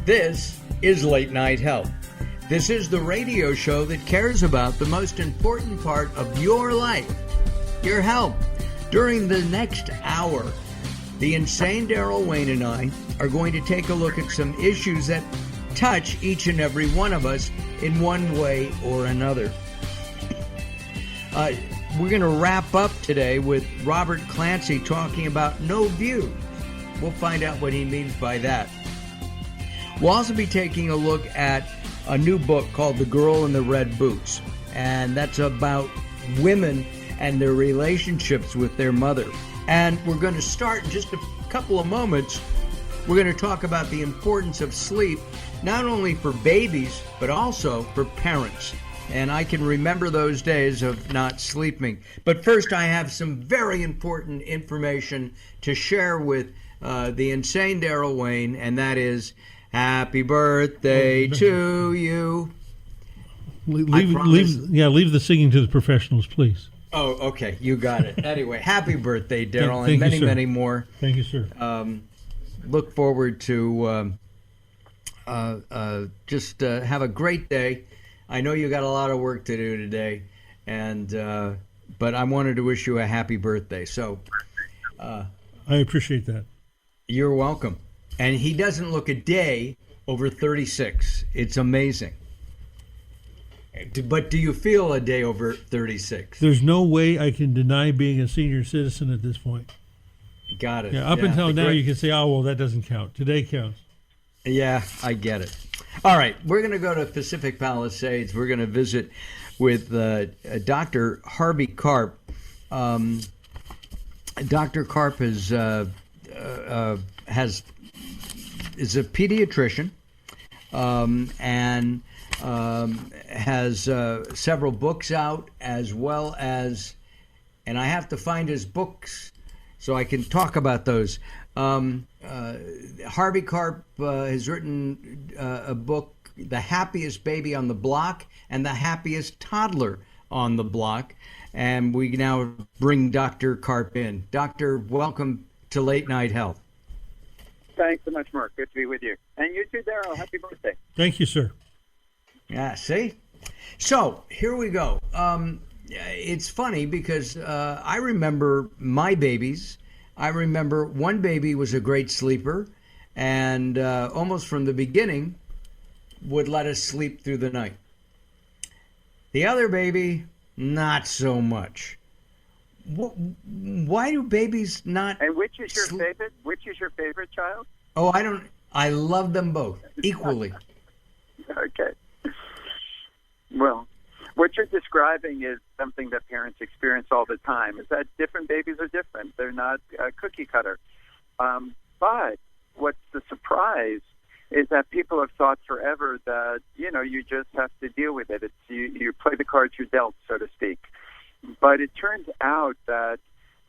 This is Late Night Health. This is the radio show that cares about the most important part of your life, your health. During the next hour, the insane Daryl Wayne and I are going to take a look at some issues that touch each and every one of us in one way or another. We're going to wrap up today with Robert Clancy talking about no view. We'll find out what he means by that. We'll also be taking a look at a new book called The Girl in the Red Boots, and that's about women and their relationships with their mother. And we're going to start in just a couple of moments. We're going to talk about the importance of sleep, not only for babies, but also for parents. And I can remember those days of not sleeping. But first, I have some very important information to share with the insane Daryl Wayne, and that is, happy birthday to you. Leave the singing to the professionals, please. Oh, okay. You got it. Anyway, happy birthday, Daryl, Thank and you, many more. Thank you, sir. Look forward to just have a great day. I know you got a lot of work to do today, and but I wanted to wish you a happy birthday. So I appreciate that. You're welcome. And he doesn't look a day over 36. It's amazing. But do you feel a day over 36? There's no way I can deny being a senior citizen at this point. Got it. Yeah, up until now, you can say, oh, well, that doesn't count. Today counts. Yeah, I get it. All right, we're going to go to Pacific Palisades. We're going to visit with Dr. Harvey Karp. Dr. Karp is a pediatrician and has several books out, as well as, and I have to find his books so I can talk about those. Harvey Karp has written a book, The Happiest Baby on the Block and The Happiest Toddler on the Block. And we now bring Dr. Karp in. Doctor, welcome to Late Night Health. Thanks so much, Mark. Good to be with you. And you too, Daryl. Happy birthday. Thank you, sir. Yeah, see? So, here we go. It's funny because I remember my babies. I remember one baby was a great sleeper and almost from the beginning would let us sleep through the night. The other baby, not so much. Why do babies not? And which is your favorite? Which is your favorite child? Oh, I love them both equally. Okay. Well, what you're describing is something that parents experience all the time. Is that different babies are different. They're not cookie cutter. But what's the surprise is that people have thought forever that, you just have to deal with it. It's you play the cards you're dealt, so to speak. But it turns out that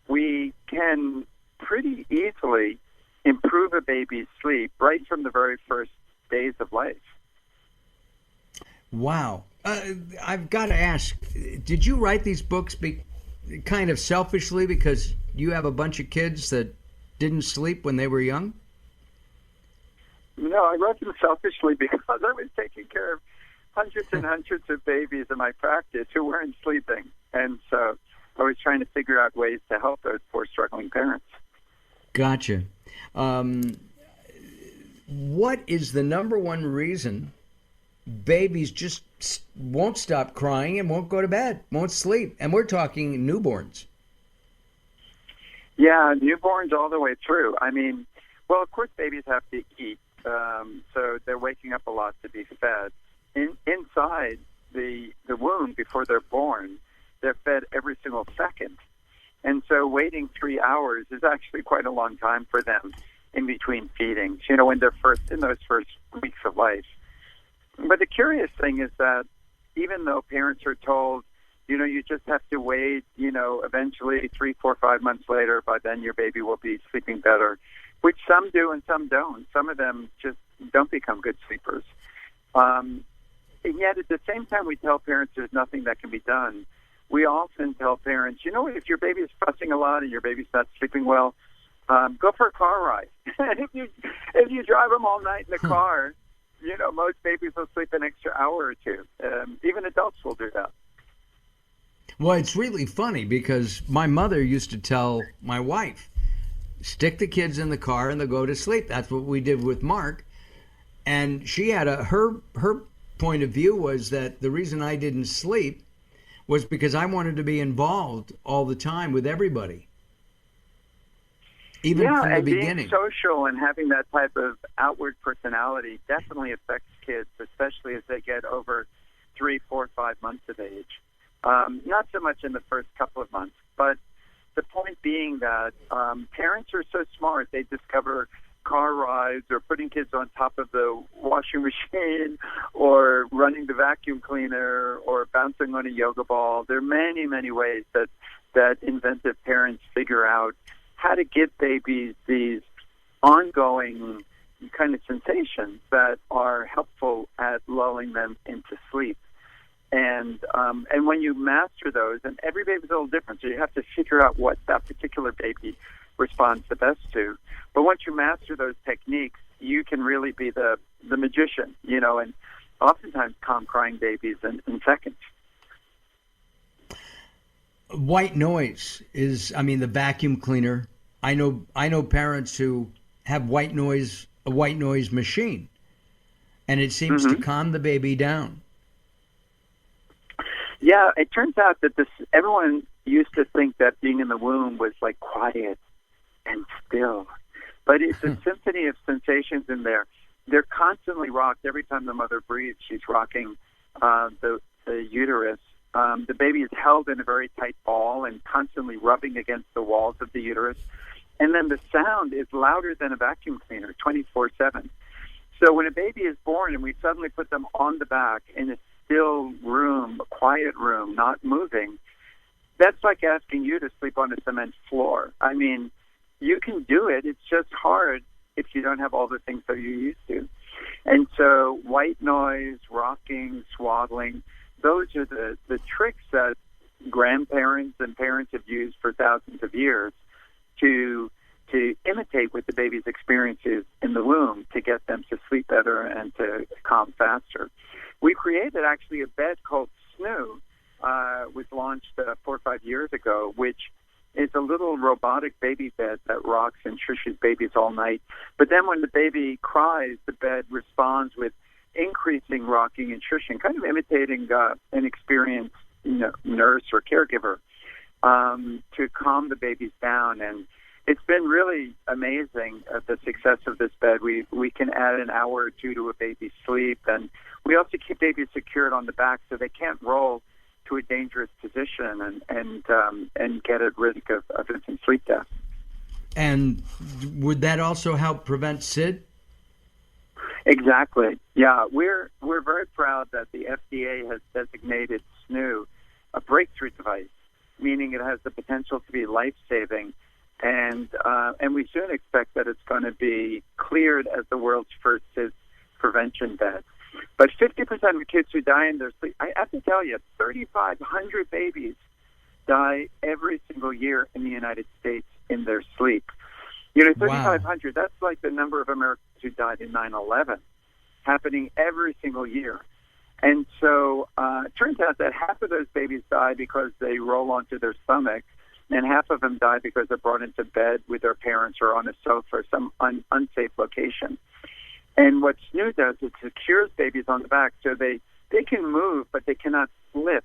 we can pretty easily improve a baby's sleep right from the very first days of life. Wow. I've got to ask, did you write these books kind of selfishly because you have a bunch of kids that didn't sleep when they were young? No, I wrote them selfishly because I was taking care of hundreds and hundreds of babies in my practice who weren't sleeping. And so I was trying to figure out ways to help those poor struggling parents. Gotcha. What is the number one reason babies just won't stop crying and won't go to bed, won't sleep? And we're talking newborns. Yeah, newborns all the way through. I mean, well, of course, babies have to eat, so they're waking up a lot to be fed. Inside the womb, before they're born, they're fed every single second. And so waiting 3 hours is actually quite a long time for them in between feedings, when they're in those first weeks of life. But the curious thing is that even though parents are told, you just have to wait, eventually 3, 4, 5 months later, by then your baby will be sleeping better, which some do and some don't. Some of them just don't become good sleepers. And yet at the same time we tell parents there's nothing that can be done, we often tell parents, if your baby is fussing a lot and your baby's not sleeping well, go for a car ride. if you drive them all night in the car, most babies will sleep an extra hour or two. Even adults will do that. Well, it's really funny because my mother used to tell my wife, stick the kids in the car and they'll go to sleep. That's what we did with Mark. And she had her point of view was that the reason I didn't sleep was because I wanted to be involved all the time with everybody. Even from the beginning. Being social and having that type of outward personality definitely affects kids, especially as they get over 3, 4, 5 months of age. Not so much in the first couple of months, but the point being that parents are so smart, they discover car rides or putting kids on top of the washing machine or running the vacuum cleaner or bouncing on a yoga ball. There are many, many ways that inventive parents figure out how to give babies these ongoing kind of sensations that are helpful at lulling them into sleep. And when you master those, and every baby's a little different, so you have to figure out what that particular baby responds the best to. But once you master those techniques, you can really be the magician, and oftentimes calm crying babies in seconds. White noise is, the vacuum cleaner. I know parents who have a white noise machine, and it seems to calm the baby down. Yeah, it turns out that everyone used to think that being in the womb was like quiet and still, but it's a symphony of sensations in there. They're constantly rocked. Every time the mother breathes, she's rocking the uterus. The baby is held in a very tight ball and constantly rubbing against the walls of the uterus. And then the sound is louder than a vacuum cleaner, 24/7. So when a baby is born and we suddenly put them on the back in a still room, a quiet room, not moving, that's like asking you to sleep on a cement floor. You can do it. It's just hard if you don't have all the things that you're used to. And so white noise, rocking, swaddling, those are the tricks that grandparents and parents have used for thousands of years to imitate what the baby's experiences in the womb to get them to sleep better and to calm faster. We created actually a bed called SNOO, was launched 4 or 5 years ago, which is a little robotic baby bed that rocks and shushes babies all night. But then when the baby cries, the bed responds with increasing rocking and shushing, kind of imitating an experienced nurse or caregiver to calm the babies down. And it's been really amazing the success of this bed. We can add an hour or two to a baby's sleep, and we also keep babies secured on the back so they can't roll to a dangerous position and get at risk of infant sleep death. And would that also help prevent SID? Exactly. Yeah, we're very proud that the FDA has designated SNOO a breakthrough device, meaning it has the potential to be life-saving. And we soon expect that it's going to be cleared as the world's first SID prevention bed. But 50% of kids who die in their sleep, I have to tell you, 3,500 babies die every single year in the United States in their sleep. 3,500, that's like the number of Americans who died in 9/11, happening every single year. And so it turns out that half of those babies die because they roll onto their stomach, and half of them die because they're brought into bed with their parents or on a sofa or some unsafe location. And what SNOO does, it secures babies on the back so they can move, but they cannot slip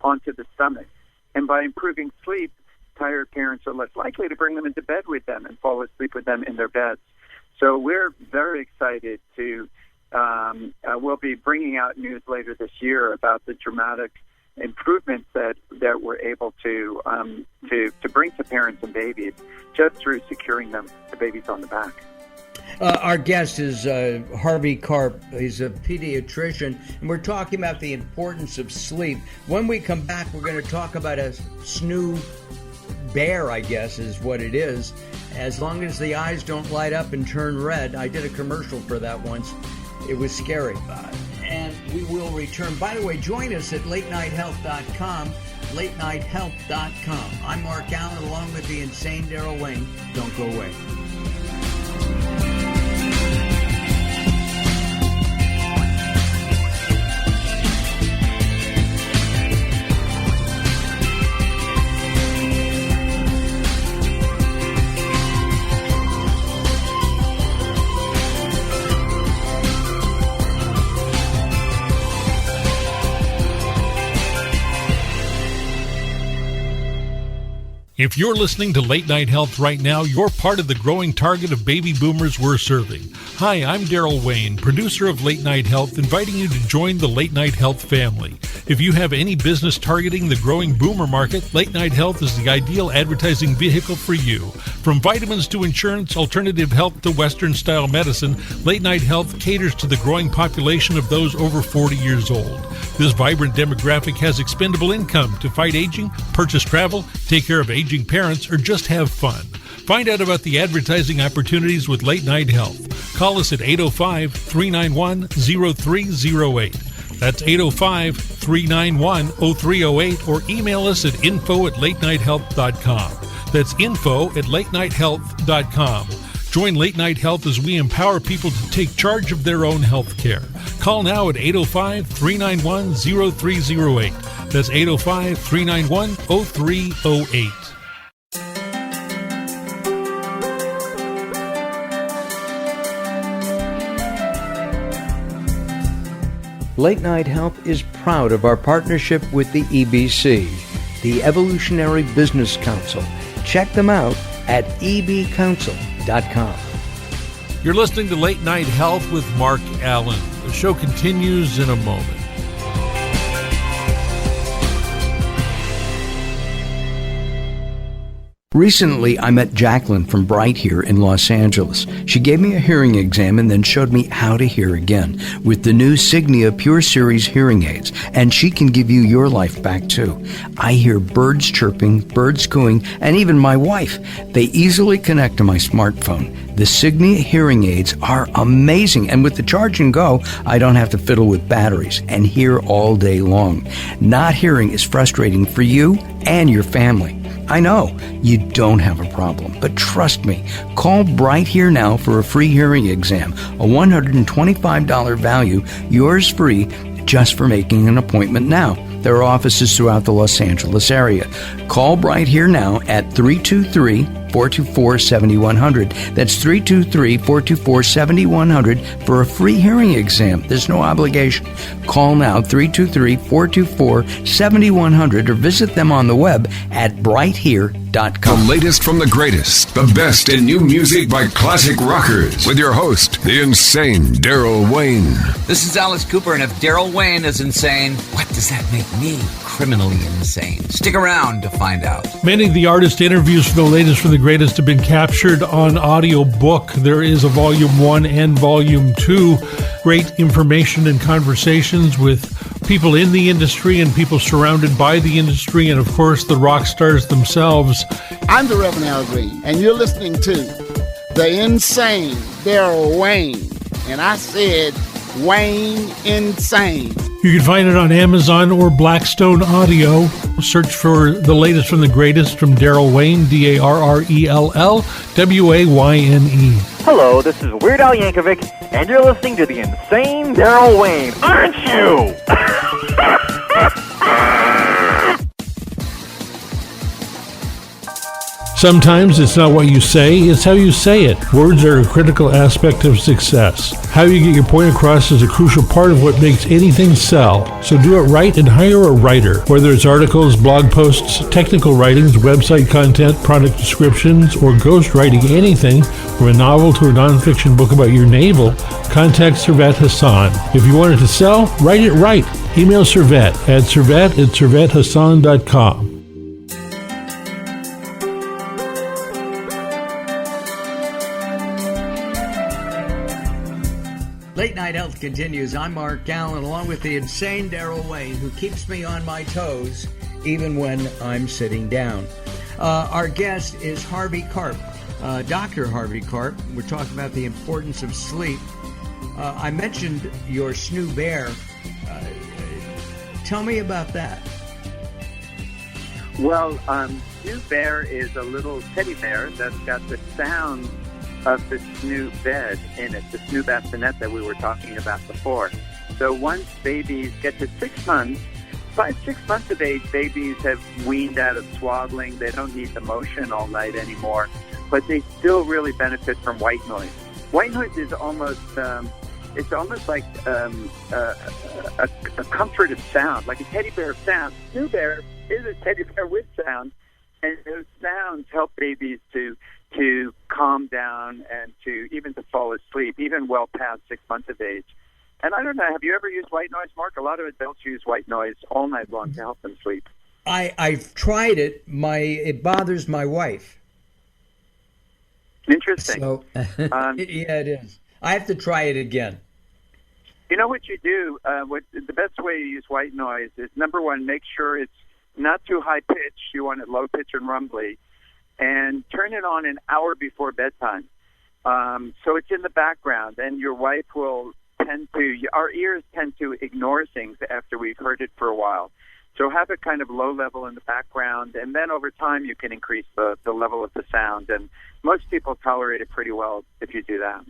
onto the stomach. And by improving sleep, tired parents are less likely to bring them into bed with them and fall asleep with them in their beds. So we're very excited to, we'll be bringing out news later this year about the dramatic improvements that we're able to bring to parents and babies just through securing them, the babies on the back. Our guest is Harvey Karp. He's a pediatrician, and we're talking about the importance of sleep. When we come back, we're going to talk about a SNOO bear, I guess is what it is. As long as the eyes don't light up and turn red. I did a commercial for that once. It was scary. And we will return. By the way, join us at latenighthealth.com, latenighthealth.com. I'm Mark Alyn, along with the insane Daryl Wayne. Don't go away. If you're listening to Late Night Health right now, you're part of the growing target of baby boomers we're serving. Hi, I'm Daryl Wayne, producer of Late Night Health, inviting you to join the Late Night Health family. If you have any business targeting the growing boomer market, Late Night Health is the ideal advertising vehicle for you. From vitamins to insurance, alternative health to Western-style medicine, Late Night Health caters to the growing population of those over 40 years old. This vibrant demographic has expendable income to fight aging, purchase travel, take care of aging parents, or just have fun. Find out about the advertising opportunities with Late Night Health. Call us at 805-391-0308. That's 805-391-0308, or email us at info@latenighthealth.com. That's info@latenighthealth.com. Join Late Night Health as we empower people to take charge of their own health care. Call now at 805-391-0308. That's 805-391-0308. Late Night Health is proud of our partnership with the EBC, the Evolutionary Business Council. Check them out at ebcouncil.com. You're listening to Late Night Health with Mark Alyn. The show continues in a moment. Recently, I met Jacqueline from Bright here in Los Angeles. She gave me a hearing exam and then showed me how to hear again with the new Signia Pure Series hearing aids, and she can give you your life back too. I hear birds chirping, birds cooing, and even my wife. They easily connect to my smartphone. The Signia hearing aids are amazing, and with the charge and go, I don't have to fiddle with batteries and hear all day long. Not hearing is frustrating for you and your family. I know you don't have a problem, but trust me, call Bright Here now for a free hearing exam, a $125 value, yours free, just for making an appointment now. There are offices throughout the Los Angeles area. Call Bright Here now at 323-424-7100. That's 323-424-7100 for a free hearing exam. There's no obligation. Call now, 323-424-7100, or visit them on the web at brighthere.com. The latest from the greatest, the best in new music by classic rockers, with your host, the insane Daryl Wayne. This is Alice Cooper, and if Daryl Wayne is insane, what does that make me? Criminally insane. Stick around to find out. Many of the artist interviews for the latest from the greatest have been captured on audiobook. There is a Volume 1 and Volume 2. Great information and conversations with people in the industry and people surrounded by the industry, and of course the rock stars themselves. I'm the Reverend Al Green, and you're listening to the insane Daryl Wayne. And I said Wayne Insane. You can find it on Amazon or Blackstone Audio. Search for the latest from the greatest from Daryl Wayne, DARRELLWAYNE. Hello, this is Weird Al Yankovic, and you're listening to the insane Daryl Wayne, aren't you? Sometimes it's not what you say, it's how you say it. Words are a critical aspect of success. How you get your point across is a crucial part of what makes anything sell. So do it right and hire a writer. Whether it's articles, blog posts, technical writings, website content, product descriptions, or ghostwriting anything from a novel to a nonfiction book about your navel, contact Servet Hassan. If you want it to sell, write it right. Email Servet at servet@servethassan.com. Late Night Health continues. I'm Mark Alyn, along with the insane Daryl Wayne, who keeps me on my toes even when I'm sitting down. Our guest is Harvey Karp, Dr. Harvey Karp. We're talking about the importance of sleep. I mentioned your snoo bear. Tell me about that. Well, snoo bear is a little teddy bear that's got the sound of the snoo bed in it, the snoo bassinet that we were talking about before. So once babies get to 6 months, by 6 months of age, babies have weaned out of swaddling. They don't need the motion all night anymore, but they still really benefit from white noise. White noise is almost, it's almost like a comforted sound, like a teddy bear sound. Snoo bear is a teddy bear with sound. And those sounds help babies to calm down and to fall asleep, even well past 6 months of age. And I don't know, have you ever used white noise, Mark? A lot of adults use white noise all night long to help them sleep. I've tried it. It bothers my wife. Interesting. So, yeah, it is. I have to try it again. You know what you do? The best way to use white noise is, number one, make sure it's not too high pitch. You want it low pitch and rumbly. And turn it on an hour before bedtime. So it's in the background, and your wife will our ears tend to ignore things after we've heard it for a while. So have it kind of low level in the background, and then over time you can increase the level of the sound. And most people tolerate it pretty well if you do that.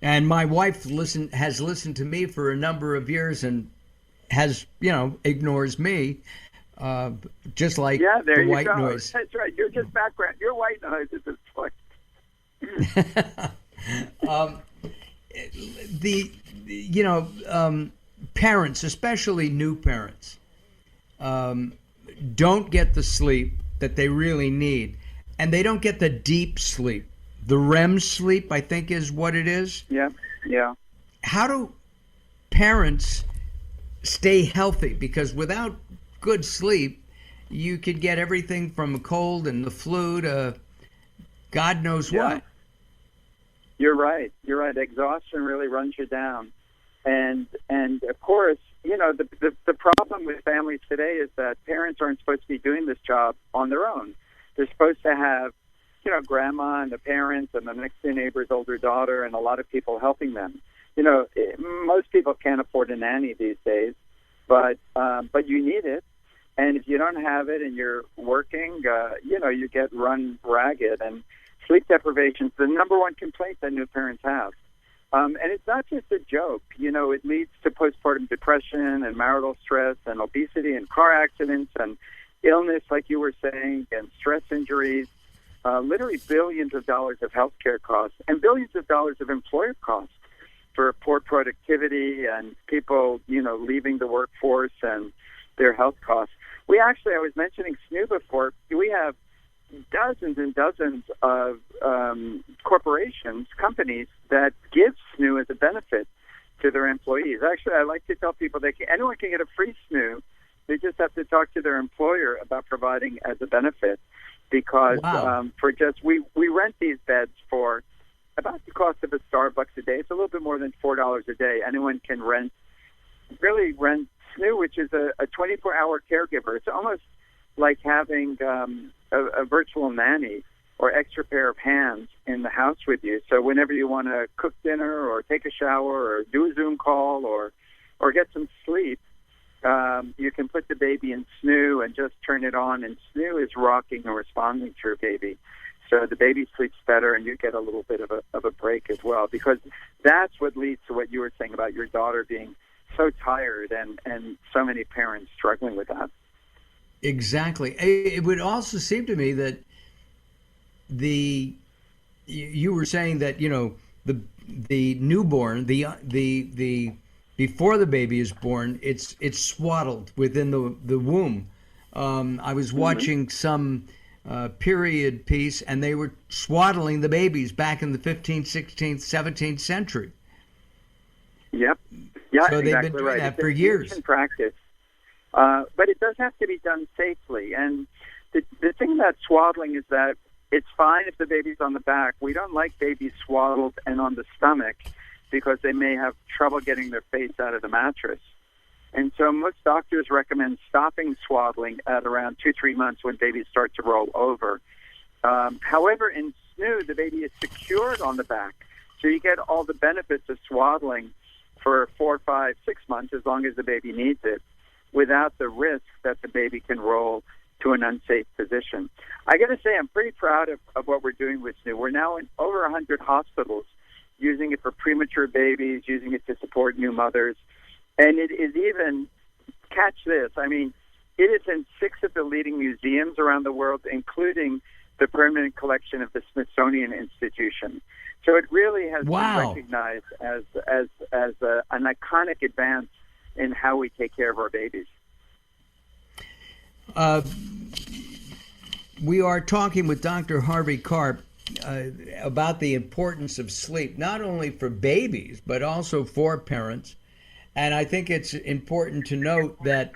And my wife has listened to me for a number of years and has, ignores me, just like the white noise. That's right. You're just background. Your white noise is just like. Parents, especially new parents, don't get the sleep that they really need, and they don't get the deep sleep. The REM sleep, I think, is what it is. Yeah. How do parents stay healthy? Because without good sleep, you could get everything from a cold and the flu to God knows what. You're right. Exhaustion really runs you down. And of course, the problem with families today is that parents aren't supposed to be doing this job on their own. They're supposed to have, grandma and the parents and the next door neighbor's older daughter and a lot of people helping them. Most people can't afford a nanny these days, but you need it. And if you don't have it and you're working, you get run ragged. And sleep deprivation is the number one complaint that new parents have. And it's not just a joke. It leads to postpartum depression and marital stress and obesity and car accidents and illness, like you were saying, and stress injuries, literally billions of dollars of healthcare costs and billions of dollars of employer costs for poor productivity and people, leaving the workforce and their health costs. I was mentioning SNU before. We have dozens and dozens of corporations, companies that give SNU as a benefit to their employees. Actually, I like to tell people anyone can get a free SNU. They just have to talk to their employer about providing as a benefit, because we rent these beds for about the cost of a Starbucks a day. It's a little bit more than $4 a day. Anyone can rent SNU, which is a 24-hour caregiver. It's almost like having a virtual nanny or extra pair of hands in the house with you. So whenever you want to cook dinner or take a shower or do a Zoom call or get some sleep, you can put the baby in SNU and just turn it on, and SNU is rocking and responding to your baby. So the baby sleeps better, and you get a little bit of a break as well, because that's what leads to what you were saying about your daughter being so tired and so many parents struggling with that. Exactly. It would also seem to me that you were saying that the newborn, the before the baby is born, it's swaddled within the womb. I was watching some period piece, and they were swaddling the babies back in the 15th, 16th, 17th century. Yep. Yeah, so they've been doing that for years. In practice. But it does have to be done safely. And the thing about swaddling is that it's fine if the baby's on the back. We don't like babies swaddled and on the stomach because they may have trouble getting their face out of the mattress. And so most doctors recommend stopping swaddling at around 2-3 months when babies start to roll over. However, in SNU, the baby is secured on the back. So you get all the benefits of swaddling for 4, 5, 6 months, as long as the baby needs it, without the risk that the baby can roll to an unsafe position. I got to say, I'm pretty proud of what we're doing with SNU. We're now in over 100 hospitals using it for premature babies, using it to support new mothers. And it is even, catch this, it is in 6 of the leading museums around the world, including the permanent collection of the Smithsonian Institution. So it really has been recognized as an iconic advance in how we take care of our babies. We are talking with Dr. Harvey Karp about the importance of sleep, not only for babies, but also for parents. And I think it's important to note that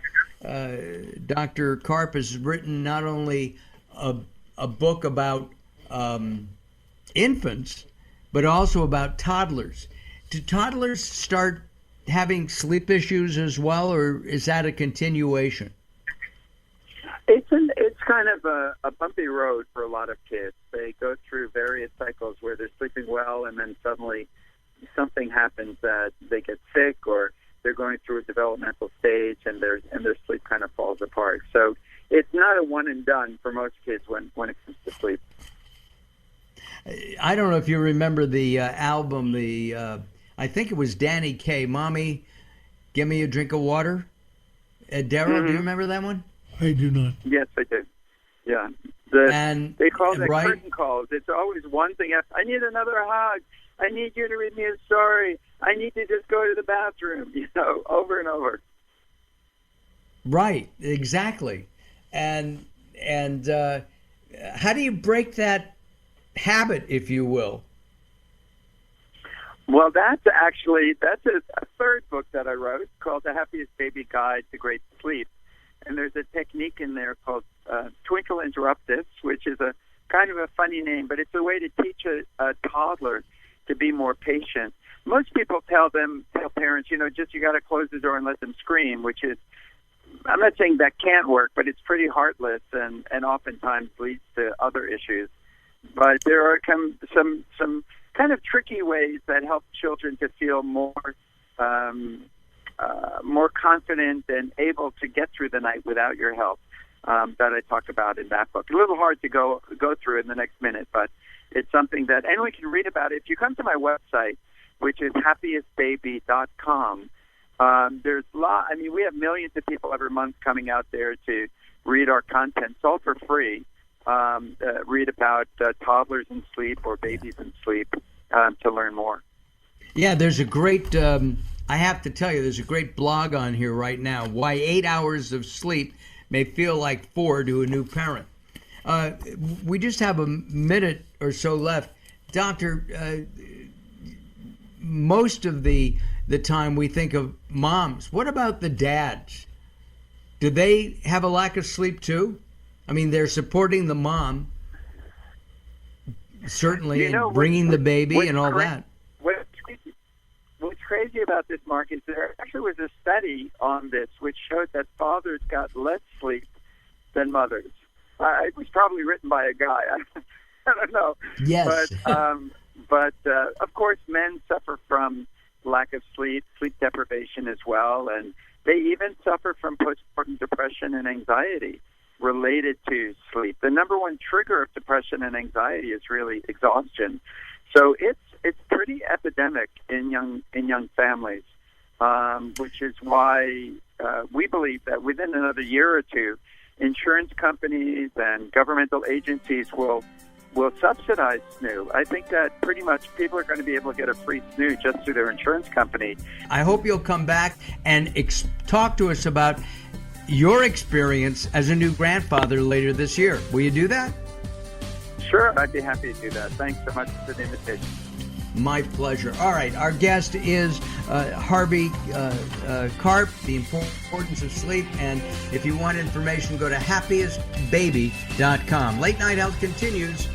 Dr. Karp has written not only a book about infants, but also about toddlers. Do toddlers start having sleep issues as well, or is that a continuation? It's kind of a bumpy road for a lot of kids. They go through various cycles where they're sleeping well, and then suddenly something happens that they get sick, or they're going through a developmental stage, and their sleep kind of falls apart. So it's not a one and done for most kids when it comes to sleep. I don't know if you remember the album, I think it was Danny Kaye, Mommy, Give Me a Drink of Water. Daryl, do you remember that one? I do not. Yes, I do. Yeah. They call it curtain calls. It's always one thing. I need another hug. I need you to read me a story. I need to just go to the bathroom, over and over. Right, exactly. And how do you break that habit, if you will? Well, that's a third book that I wrote called The Happiest Baby Guide to Great Sleep. And there's a technique in there called Twinkle Interruptus, which is a kind of a funny name, but it's a way to teach a toddler to be more patient. Most people tell parents, just you got to close the door and let them scream, which is, I'm not saying that can't work, but it's pretty heartless and oftentimes leads to other issues. But there are some kind of tricky ways that help children to feel more confident and able to get through the night without your help, that I talk about in that book. A little hard to go through in the next minute, but it's something that anyone can read about it. If you come to my website, which is happiestbaby.com, we have millions of people every month coming out there to read our content. It's all for free. Read about toddlers in sleep or babies in sleep to learn more. Yeah, there's a great, I have to tell you, there's a great blog on here right now, Why 8 Hours of Sleep May Feel Like 4 to a New Parent. We just have a minute or so left. Doctor, most of the time we think of moms. What about the dads? Do they have a lack of sleep too? I mean, they're supporting the mom, certainly, and bringing the baby and all that. What's crazy about this, Mark, is there actually was a study on this which showed that fathers got less sleep than mothers. It was probably written by a guy. I don't know. Yes. But of course, men suffer from lack of sleep deprivation as well, and they even suffer from postpartum depression and anxiety related to sleep. The number one trigger of depression and anxiety is really exhaustion. So it's pretty epidemic in young families, which is why we believe that within another year or two, insurance companies and governmental agencies will subsidize snoo. I think that pretty much people are going to be able to get a free snoo just through their insurance company. I hope you'll come back and talk to us about your experience as a new grandfather later this year. Will you do that? Sure, I'd be happy to do that. Thanks so much for the invitation. My pleasure. All right, our guest is Harvey Karp, The Importance of Sleep. And if you want information, go to happiestbaby.com. Late Night Health continues